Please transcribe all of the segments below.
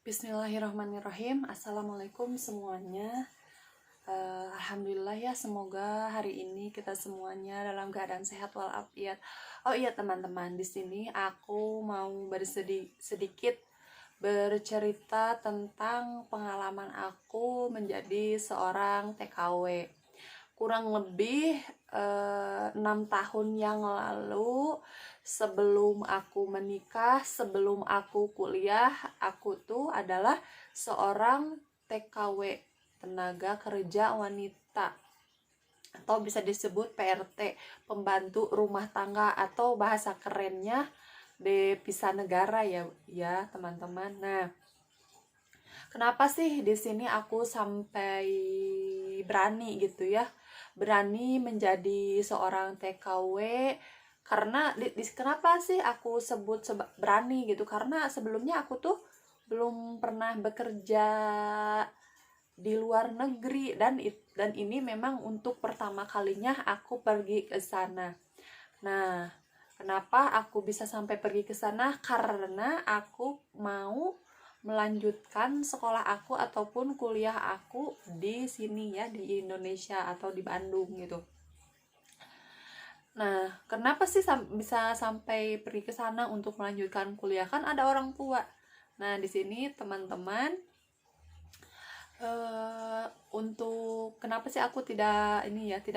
Bismillahirrahmanirrahim. Assalamualaikum semuanya. Alhamdulillah ya, semoga hari ini kita semuanya dalam keadaan sehat walafiat. Oh iya teman-teman, di sini aku mau sedikit bercerita tentang pengalaman aku menjadi seorang TKW. Kurang lebih 6 tahun yang lalu, sebelum aku menikah, sebelum aku kuliah, aku tuh adalah seorang TKW, tenaga kerja wanita, atau bisa disebut PRT, pembantu rumah tangga, atau bahasa kerennya devisa negara ya teman-teman. Nah, kenapa sih di sini aku sampai berani gitu ya, berani menjadi seorang TKW? Karena kenapa sih aku sebut berani gitu? Karena sebelumnya aku tuh belum pernah bekerja di luar negeri, dan ini memang untuk pertama kalinya aku pergi ke sana. Nah, kenapa aku bisa sampai pergi ke sana? Karena aku mau melanjutkan sekolah aku ataupun kuliah aku di sini ya, di Indonesia atau di Bandung gitu. Nah, kenapa sih bisa sampai pergi ke sana untuk melanjutkan kuliah? Kan ada orang tua. Nah, di sini teman-teman, untuk kenapa sih aku tidak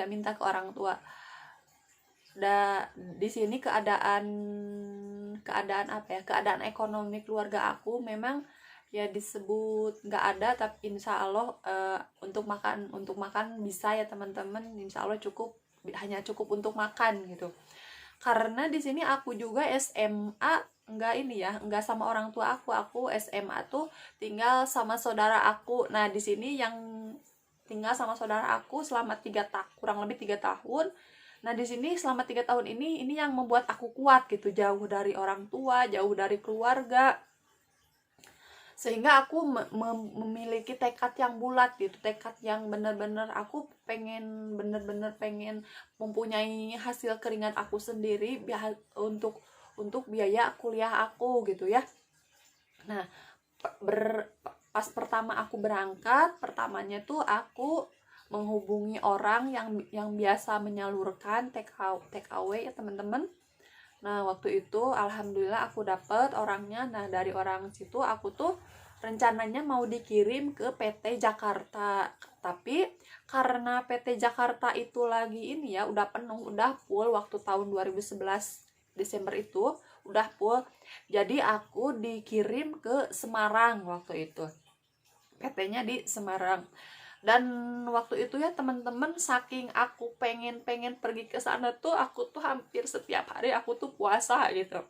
minta ke orang tua? Di sini keadaan ekonomi keluarga aku memang ya disebut nggak ada, tapi insya Allah untuk makan bisa ya teman-teman. Insya Allah hanya cukup untuk makan gitu. Karena di sini aku juga SMA nggak sama orang tua aku SMA tuh tinggal sama saudara aku. Nah, di sini yang tinggal sama saudara aku selama kurang lebih 3 tahun. Nah, di sini selama 3 tahun ini yang membuat aku kuat gitu, jauh dari orang tua, jauh dari keluarga, sehingga aku memiliki tekad yang bulat gitu, tekad yang benar-benar aku benar-benar pengen mempunyai hasil keringat aku sendiri untuk biaya kuliah aku gitu ya. Nah, pas pertama aku berangkat, pertamanya tuh aku menghubungi orang yang biasa menyalurkan TKW ya teman-teman. Nah, waktu itu alhamdulillah aku dapet orangnya. Nah, dari orang situ aku tuh rencananya mau dikirim ke PT Jakarta. Tapi karena PT Jakarta itu lagi udah penuh, udah full waktu tahun 2011 Desember itu, udah full. Jadi aku dikirim ke Semarang waktu itu. PT-nya di Semarang. Dan waktu itu ya teman-teman, saking aku pengen pergi ke sana tuh, aku tuh hampir setiap hari aku tuh puasa gitu.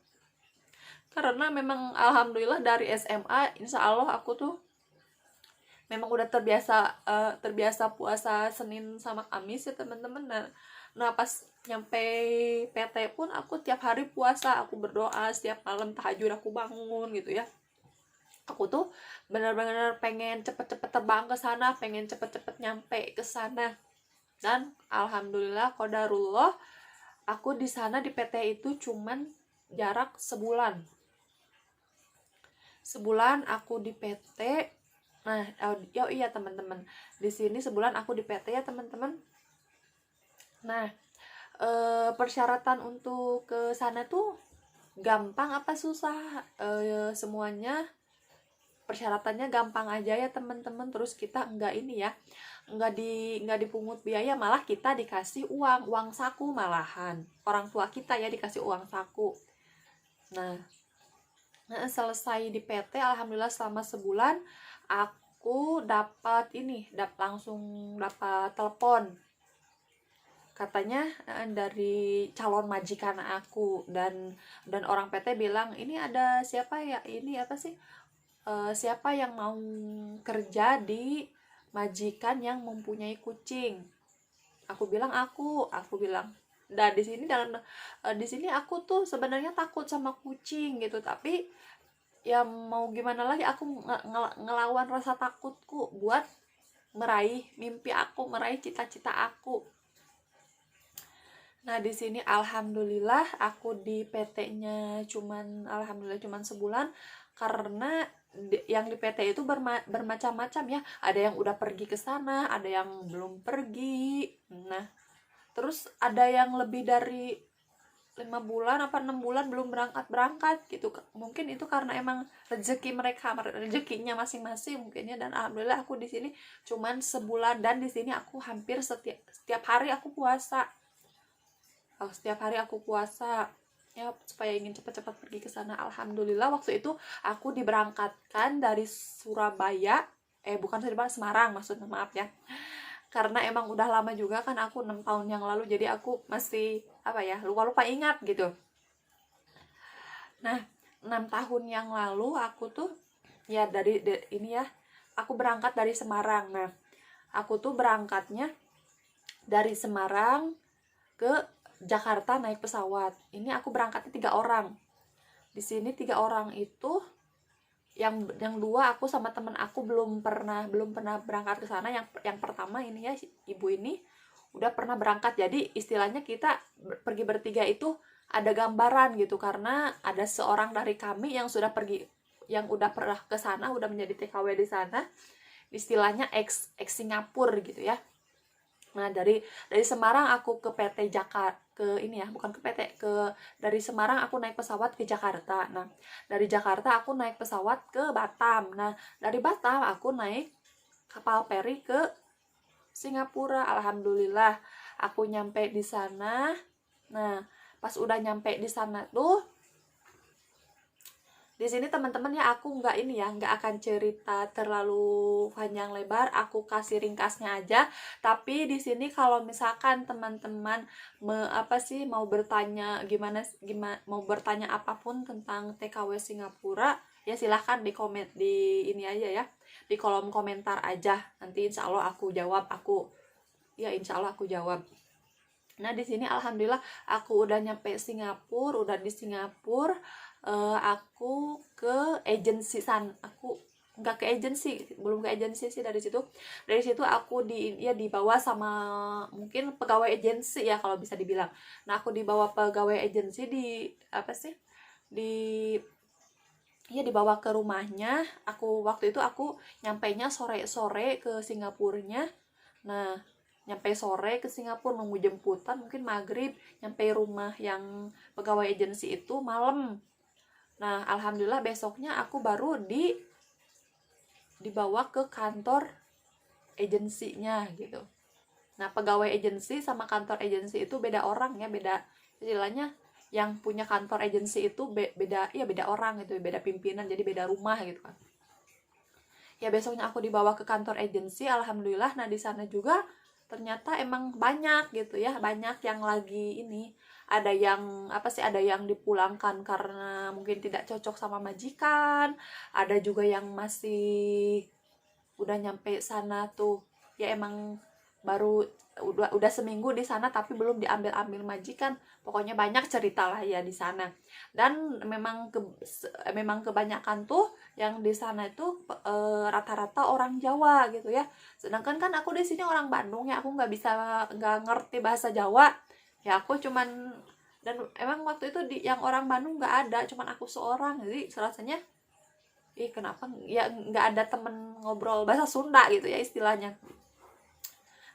Karena memang alhamdulillah dari SMA insya Allah aku tuh memang udah terbiasa puasa Senin sama Kamis ya teman-teman. Nah, pas nyampe PT pun aku tiap hari puasa, aku berdoa setiap malam tahajud, aku bangun gitu ya. Aku tuh benar-benar pengen cepet-cepet terbang ke sana, pengen cepet-cepet nyampe ke sana. Dan alhamdulillah qadarullah, aku di sana di PT itu cuman jarak sebulan. Sebulan aku di PT. Nah, iya teman-teman, di sini sebulan aku di PT ya teman-teman. Nah, persyaratan untuk ke sana tuh gampang apa susah? Semuanya persyaratannya gampang aja ya teman-teman. Terus kita nggak dipungut biaya, malah kita dikasih uang saku, malahan orang tua kita ya dikasih uang saku. Nah, selesai di PT alhamdulillah selama sebulan aku langsung dapat telepon, katanya dari calon majikan aku, dan orang PT bilang, ini ada siapa ya, ini apa sih, siapa yang mau kerja di majikan yang mempunyai kucing. Aku bilang aku bilang, dan di sini aku tuh sebenarnya takut sama kucing gitu, tapi ya mau gimana lagi, aku ngelawan rasa takutku buat meraih mimpi aku, meraih cita-cita aku. Nah, di sini alhamdulillah aku di PT-nya alhamdulillah cuman sebulan, karena yang di PT itu bermacam-macam ya, ada yang udah pergi ke sana, ada yang belum pergi. Nah terus ada yang lebih dari 5 bulan apa 6 bulan belum berangkat gitu. Mungkin itu karena emang rezeki mereka, rezekinya masing-masing mungkin ya. Dan alhamdulillah aku di sini cuman sebulan, dan di sini aku hampir setiap hari aku puasa. Setiap hari aku puasa ya, supaya ingin cepat-cepat pergi ke sana. Alhamdulillah waktu itu aku diberangkatkan dari Surabaya, bukan Surabaya, Semarang maksudnya, maaf ya, karena emang udah lama juga kan, aku 6 tahun yang lalu, jadi aku masih apa ya, lupa ingat gitu. Nah 6 tahun yang lalu aku tuh ya ini ya, aku berangkat dari Semarang. Nah aku tuh berangkatnya dari Semarang ke Jakarta naik pesawat. Ini aku berangkatnya 3 orang. Di sini 3 orang itu yang 2 aku sama temen aku belum pernah berangkat ke sana. Yang pertama ini ya, ibu ini udah pernah berangkat. Jadi istilahnya kita pergi bertiga itu ada gambaran gitu, karena ada seorang dari kami yang sudah pergi, yang udah pernah ke sana, udah menjadi TKW di sana. Istilahnya ex Singapura gitu ya. Nah dari Semarang aku ke PT Jakarta, ke ini ya, bukan ke PT, dari Semarang aku naik pesawat ke Jakarta. Nah dari Jakarta aku naik pesawat ke Batam. Nah dari Batam aku naik kapal feri ke Singapura. Alhamdulillah aku nyampe di sana. Nah pas udah nyampe di sana tuh, di sini teman-teman ya, aku nggak akan cerita terlalu panjang lebar, aku kasih ringkasnya aja. Tapi di sini kalau misalkan teman-teman mau bertanya mau bertanya apapun tentang TKW Singapura, ya silahkan di komen, di ini aja ya, di kolom komentar aja. Nanti insya Allah aku jawab, insya Allah aku jawab. Nah di sini alhamdulillah aku udah nyampe Singapura, udah di Singapura. Aku ke agensi aku nggak ke agensi, belum ke agensi sih. Dari situ aku dibawa sama mungkin pegawai agensi ya kalau bisa dibilang. Nah aku dibawa pegawai agensi dibawa ke rumahnya. Waktu itu aku nyampainya sore ke Singapurnya. Nah nyampe sore ke Singapura, nunggu jemputan mungkin maghrib, nyampe rumah yang pegawai agensi itu malam. Nah alhamdulillah besoknya aku baru dibawa ke kantor agensinya gitu. Nah pegawai agensi sama kantor agensi itu beda orang ya, beda istilahnya. Yang punya kantor agensi itu beda orang gitu, beda pimpinan, jadi beda rumah gitu kan. Ya besoknya aku dibawa ke kantor agensi, alhamdulillah. Nah di sana juga ternyata emang banyak gitu ya, banyak yang lagi ini, ada yang ada yang dipulangkan karena mungkin tidak cocok sama majikan, ada juga yang masih udah nyampe sana tuh ya emang baru udah seminggu di sana tapi belum diambil majikan. Pokoknya banyak cerita lah ya di sana. Dan memang kebanyakan tuh yang di sana itu rata-rata orang Jawa gitu ya. Sedangkan kan aku di sini orang Bandung ya, aku nggak ngerti bahasa Jawa ya. Aku cuman, dan emang waktu itu yang orang Bandung nggak ada, cuman aku seorang. Jadi rasanya kenapa ya nggak ada temen ngobrol bahasa Sunda gitu ya istilahnya.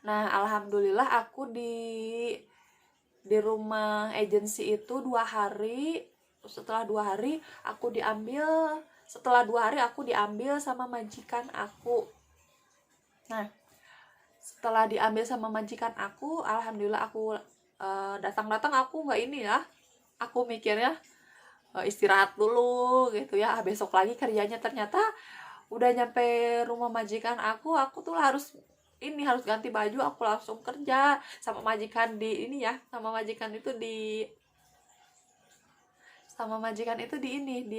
Nah alhamdulillah aku di rumah agensi itu 2 hari. Setelah 2 hari aku diambil sama majikan aku. Nah setelah diambil sama majikan aku, alhamdulillah aku datang aku nggak ini ya, aku mikirnya istirahat dulu gitu ya, besok lagi kerjanya. Ternyata udah nyampe rumah majikan aku tuh harus ganti baju, aku langsung kerja sama majikan di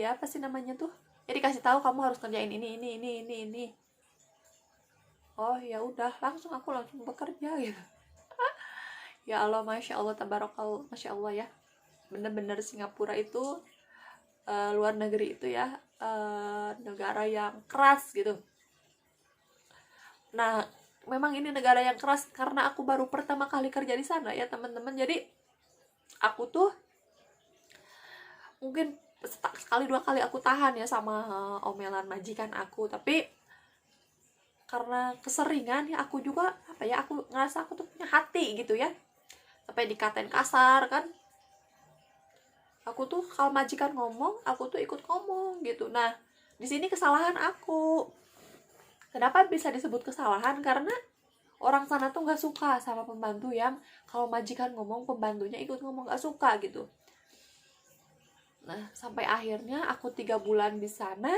apa sih namanya tuh ya, dikasih tahu kamu harus kerjain ini. Oh ya udah, langsung bekerja gitu. Ya Allah, masya Allah, tabarakallah, masya Allah ya, bener-bener Singapura itu luar negeri itu ya, negara yang keras gitu. Nah memang ini negara yang keras karena aku baru pertama kali kerja di sana ya teman-teman. Jadi aku tuh mungkin sekali dua kali aku tahan ya sama omelan majikan aku, tapi karena keseringan ya aku juga apa ya, aku ngerasa aku tuh punya hati gitu ya, sampai dikatain kasar kan. Aku tuh kalau majikan ngomong aku tuh ikut ngomong gitu. Nah di sini kesalahan aku. Kenapa bisa disebut kesalahan? Karena orang sana tuh nggak suka sama pembantu yang kalau majikan ngomong pembantunya ikut ngomong, nggak suka gitu. Nah sampai akhirnya aku 3 bulan di sana,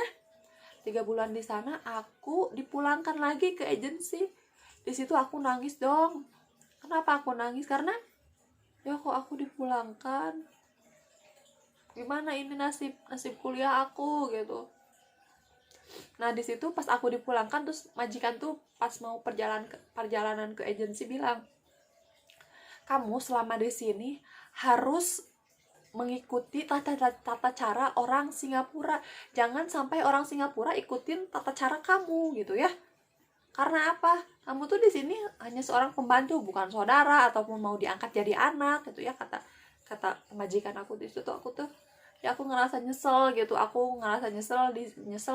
3 bulan di sana aku dipulangkan lagi ke agensi. Di situ aku nangis dong. Kenapa aku nangis? Karena ya kok aku dipulangkan, gimana ini nasib kuliah aku gitu. Nah di situ pas aku dipulangkan, terus majikan tuh pas mau perjalanan ke agensi bilang, kamu selama di sini harus mengikuti tata cara orang Singapura, jangan sampai orang Singapura ikutin tata cara kamu gitu ya. Karena apa? Kamu tuh di sini hanya seorang pembantu, bukan saudara ataupun mau diangkat jadi anak gitu ya, kata majikan aku. Di situ aku tuh ya aku ngerasa nyesel gitu. Aku ngerasa nyesel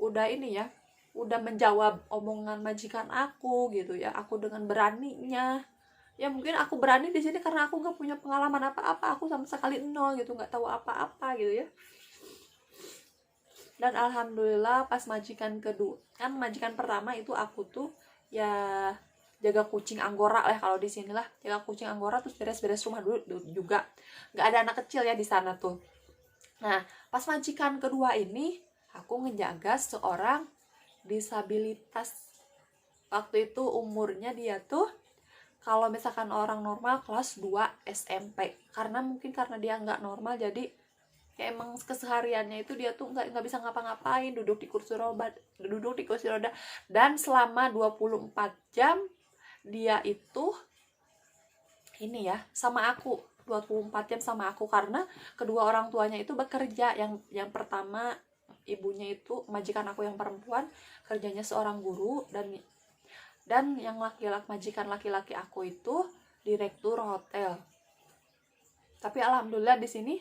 udah ini ya, udah menjawab omongan majikan aku gitu ya. Aku dengan beraninya. Ya mungkin aku berani di sini karena aku nggak punya pengalaman apa-apa, aku sama sekali nol gitu, nggak tahu apa-apa gitu ya. Dan alhamdulillah pas majikan kedua, kan majikan pertama itu aku tuh ya jaga kucing anggora lah kalau di sini lah, jaga kucing anggora, terus beres-beres rumah dulu juga, nggak ada anak kecil ya di sana tuh. Nah pas majikan kedua ini aku ngejaga seorang disabilitas. Waktu itu umurnya dia tuh kalau misalkan orang normal kelas 2 SMP, karena mungkin karena dia nggak normal jadi ya emang kesehariannya itu dia tuh nggak bisa ngapa-ngapain, duduk di kursi roda. Dan selama 24 jam dia itu ini ya sama aku, 24 jam sama aku, karena kedua orang tuanya itu bekerja. Yang pertama ibunya itu majikan aku yang perempuan kerjanya seorang guru, dan yang majikan laki-laki aku itu direktur hotel. Tapi alhamdulillah di sini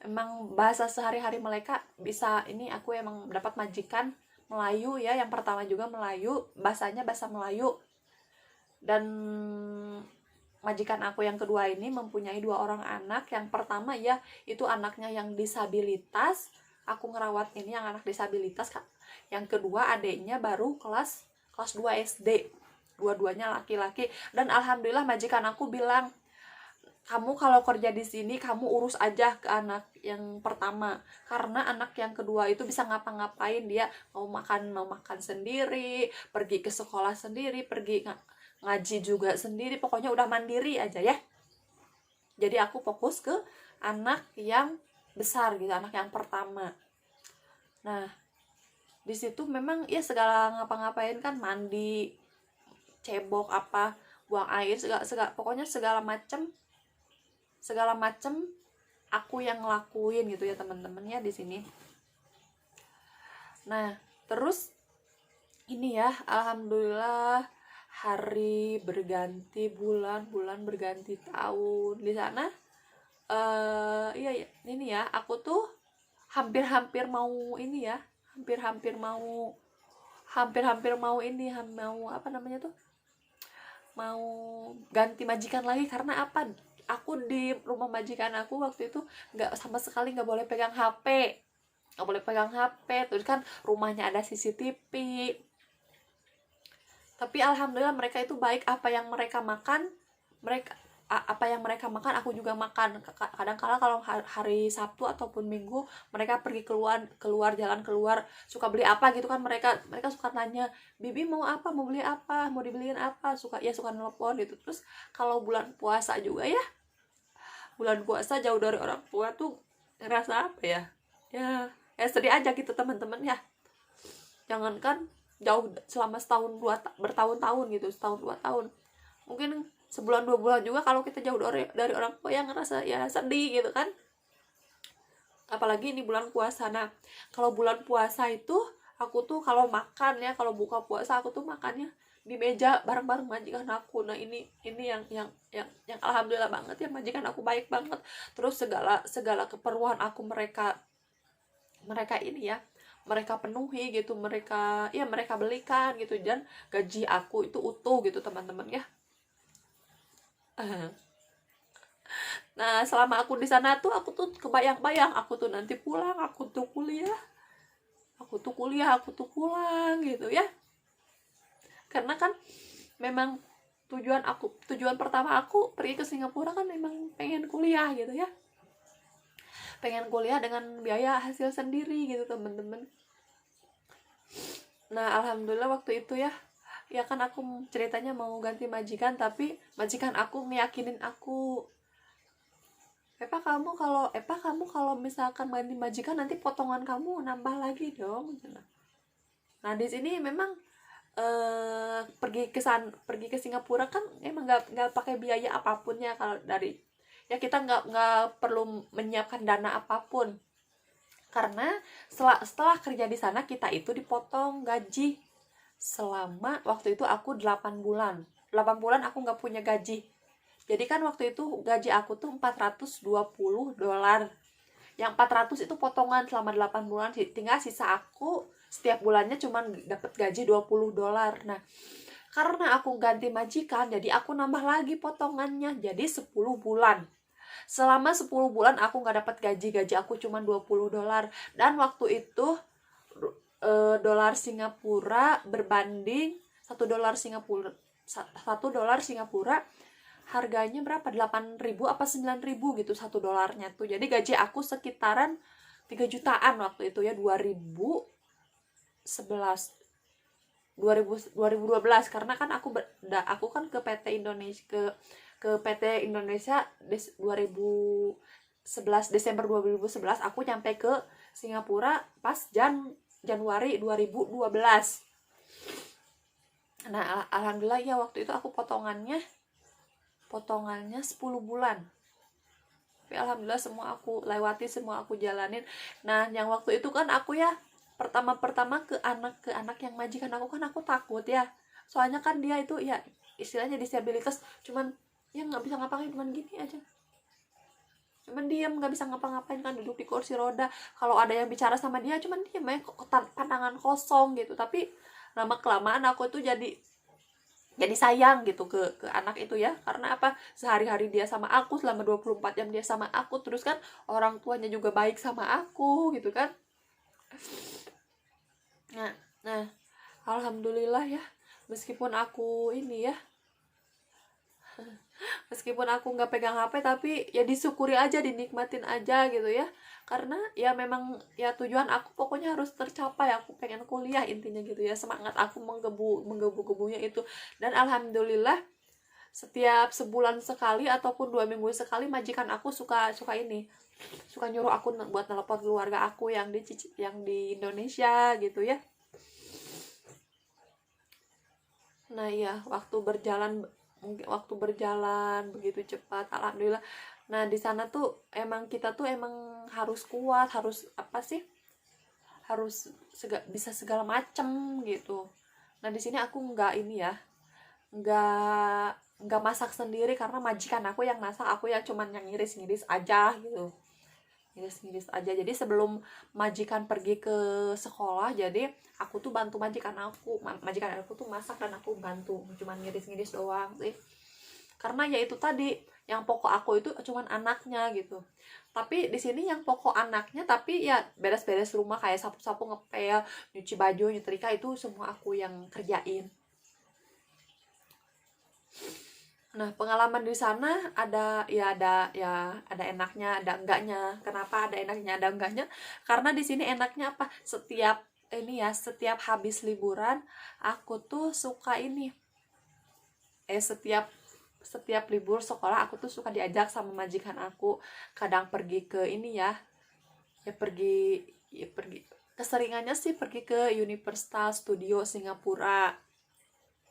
emang bahasa sehari-hari mereka bisa ini, aku emang dapat majikan Melayu ya, yang pertama juga Melayu, bahasanya bahasa Melayu. Dan majikan aku yang kedua ini mempunyai 2 orang anak. Yang pertama ya itu anaknya yang disabilitas, aku ngerawat ini yang anak disabilitas. Yang kedua adiknya baru kelas 2 SD, dua-duanya laki-laki. Dan alhamdulillah majikan aku bilang, kamu kalau kerja di sini kamu urus aja ke anak yang pertama, karena anak yang kedua itu bisa ngapa-ngapain, dia mau makan sendiri, pergi ke sekolah sendiri, pergi ngaji juga sendiri, pokoknya udah mandiri aja ya. Jadi aku fokus ke anak yang besar gitu, anak yang pertama. Nah di situ memang ya segala ngapa-ngapain kan, mandi, cebok apa, buang air, pokoknya segala macem aku yang ngelakuin gitu ya teman-teman ya di sini. Nah terus ini ya alhamdulillah hari berganti, bulan berganti tahun di sana. Iya ini ya aku tuh hampir mau ini ya, hampir mau ini, mau apa namanya tuh, mau ganti majikan lagi. Karena apa, aku di rumah majikan aku waktu itu sama sekali nggak boleh pegang HP, terus kan rumahnya ada CCTV. Tapi alhamdulillah mereka itu baik, apa yang mereka makan aku juga makan. Kadang-kala kalau hari Sabtu ataupun Minggu mereka pergi keluar jalan, suka beli apa gitu kan, mereka suka nanya, bibi mau apa, mau beli apa, mau dibeliin apa, suka nelpon gitu. Terus kalau bulan puasa juga ya, bulan puasa jauh dari orang tua tuh ngerasa apa ya sedih aja gitu teman-teman ya. Jangankan jauh selama bertahun-tahun gitu, setahun 2 tahun, mungkin sebulan 2 bulan juga kalau kita jauh dari orang tua yang ngerasa ya sedih gitu kan. Apalagi ini bulan puasa. Nah kalau bulan puasa itu aku tuh kalau makan ya, kalau buka puasa aku tuh makannya di meja bareng-bareng majikan aku. Nah ini yang alhamdulillah banget ya, majikan aku baik banget. Terus segala segala keperluan aku mereka ini ya, mereka penuhi gitu, mereka belikan gitu, dan gaji aku itu utuh gitu teman-teman ya. Nah selama aku di sana tuh aku tuh kebayang-bayang aku tuh nanti pulang, aku tuh pulang gitu ya. Karena kan memang tujuan pertama aku pergi ke Singapura kan memang pengen kuliah gitu ya, pengen kuliah dengan biaya hasil sendiri gitu temen-temen. Nah alhamdulillah waktu itu ya, ya kan aku ceritanya mau ganti majikan, tapi majikan aku ngeyakinin aku, kamu kalau misalkan ganti majikan nanti potongan kamu nambah lagi dong. Nah di sini memang pergi ke Singapura kan emang nggak pakai biaya apapun ya, kalau dari ya kita nggak perlu menyiapkan dana apapun, karena setelah kerja di sana kita itu dipotong gaji selama waktu itu aku 8 bulan aku nggak punya gaji. Jadi kan waktu itu gaji aku tuh $420, yang 400 itu potongan selama 8 bulan, tinggal sisa aku setiap bulannya cuma dapat gaji $20. Nah karena aku ganti majikan, jadi aku nambah lagi potongannya jadi 10 bulan. Selama 10 bulan aku nggak dapat gaji aku cuma $20. Dan waktu itu dolar Singapura berbanding $1 Singapura harganya berapa, 8.000 apa 9.000 gitu $1 tuh. Jadi gaji aku sekitaran 3 jutaan waktu itu ya, 2012, karena kan aku kan ke PT Indonesia, ke PT Indonesia 2011, Desember 2011 aku nyampe ke Singapura pas Januari 2012. Nah alhamdulillah ya waktu itu aku potongannya 10 bulan. Tapi alhamdulillah semua aku lewati, semua aku jalanin. Nah yang waktu itu kan aku ya pertama ke anak yang majikan aku kan aku takut ya, soalnya kan dia itu ya istilahnya disabilitas, cuman ya nggak bisa ngapain, cuman gini aja, cuman diam, nggak bisa ngapa-ngapain kan, duduk di kursi roda. Kalau ada yang bicara sama dia cuman diam aja, pandangan kosong gitu. Tapi lama kelamaan aku tuh jadi sayang gitu ke anak itu ya, karena apa, sehari-hari dia sama aku, selama 24 jam dia sama aku, terus kan orang tuanya juga baik sama aku gitu kan. Nah alhamdulillah ya, meskipun aku ini ya, meskipun aku nggak pegang HP, tapi ya disyukuri aja, dinikmatin aja gitu ya. Karena ya memang ya tujuan aku pokoknya harus tercapai, aku pengen kuliah intinya gitu ya, semangat aku menggebu-gebunya itu. Dan alhamdulillah setiap sebulan sekali ataupun 2 minggu sekali majikan aku suka nyuruh aku buat telepon keluarga aku yang di Indonesia gitu ya. Nah ya waktu berjalan begitu cepat alhamdulillah. Nah di sana tuh kita tuh emang harus kuat, harus apa sih, harus bisa segala macem gitu. Nah di sini aku nggak masak sendiri, karena majikan aku yang masak, aku ya cuman yang ngiris-ngiris aja gitu, ngiris-ngiris aja. Jadi sebelum majikan pergi ke sekolah, jadi aku tuh bantu majikan aku tuh masak, dan aku bantu cuman ngiris-ngiris doang sih. Karena ya itu tadi, yang pokok aku itu cuman anaknya gitu. Tapi di sini yang pokok anaknya, tapi ya beres-beres rumah kayak sapu-sapu, ngepel, nyuci baju, nyetrika, itu semua aku yang kerjain. Nah pengalaman di sana ada enaknya, ada enggaknya. Kenapa ada enaknya, ada enggaknya? Karena di sini enaknya apa, setiap habis liburan aku tuh suka setiap libur sekolah aku tuh suka diajak sama majikan aku, kadang pergi ke keseringannya sih pergi ke Universal Studio Singapura,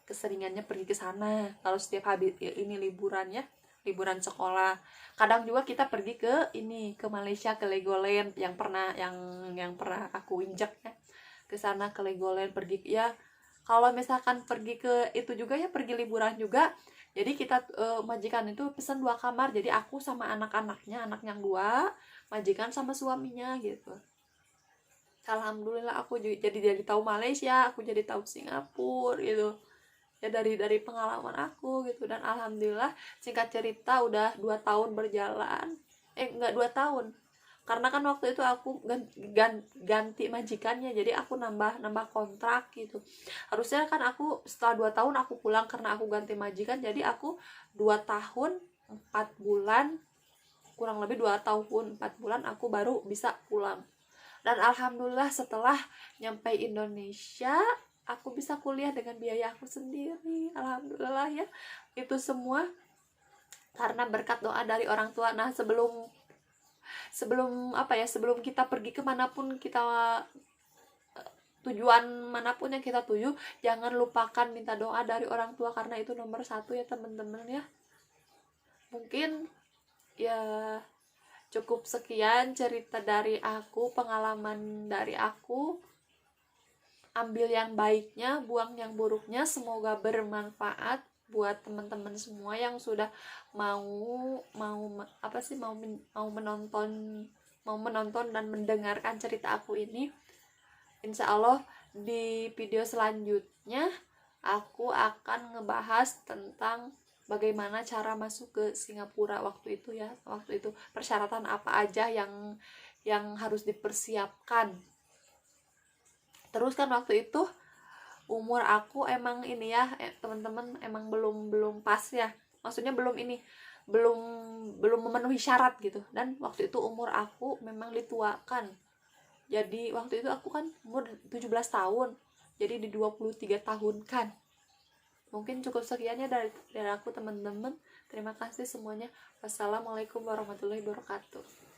keseringannya pergi ke sana kalau setiap habis liburan sekolah. Kadang juga kita pergi ke Malaysia, ke Legoland yang pernah aku injak ya, ke sana ke Legoland, pergi ya kalau misalkan pergi ke itu juga ya pergi liburan juga. Jadi kita majikan itu pesan 2 kamar, jadi aku sama anak-anaknya, anak yang 2, majikan sama suaminya gitu. Alhamdulillah aku jadi tahu Malaysia, aku jadi tahu Singapura gitu ya, dari pengalaman aku gitu. Dan alhamdulillah singkat cerita udah 2 tahun berjalan, enggak 2 tahun, karena kan waktu itu aku ganti majikannya, jadi aku nambah kontrak gitu. Harusnya kan aku setelah 2 tahun aku pulang, karena aku ganti majikan, jadi aku 2 tahun 4 bulan, kurang lebih 2 tahun 4 bulan aku baru bisa pulang. Dan alhamdulillah setelah nyampe Indonesia aku bisa kuliah dengan biaya aku sendiri, alhamdulillah ya. Itu semua karena berkat doa dari orang tua. Nah, sebelum sebelum kita pergi kemanapun, kita tujuan manapun yang kita tuju, jangan lupakan minta doa dari orang tua, karena itu nomor 1 ya teman-teman ya. Mungkin ya cukup sekian cerita dari aku, pengalaman dari aku. Ambil yang baiknya, buang yang buruknya. Semoga bermanfaat buat teman-teman semua yang sudah mau menonton dan mendengarkan cerita aku ini. Insya Allah di video selanjutnya aku akan ngebahas tentang bagaimana cara masuk ke Singapura waktu itu ya. Waktu itu persyaratan apa aja yang harus dipersiapkan. Terus kan waktu itu umur aku emang ini ya, teman-teman, emang belum pas ya. Maksudnya belum memenuhi syarat gitu. Dan waktu itu umur aku memang dituakan. Jadi waktu itu aku kan umur 17 tahun. Jadi di 23 tahun kan. Mungkin cukup sekiannya dari aku teman-teman. Terima kasih semuanya. Wassalamualaikum warahmatullahi wabarakatuh.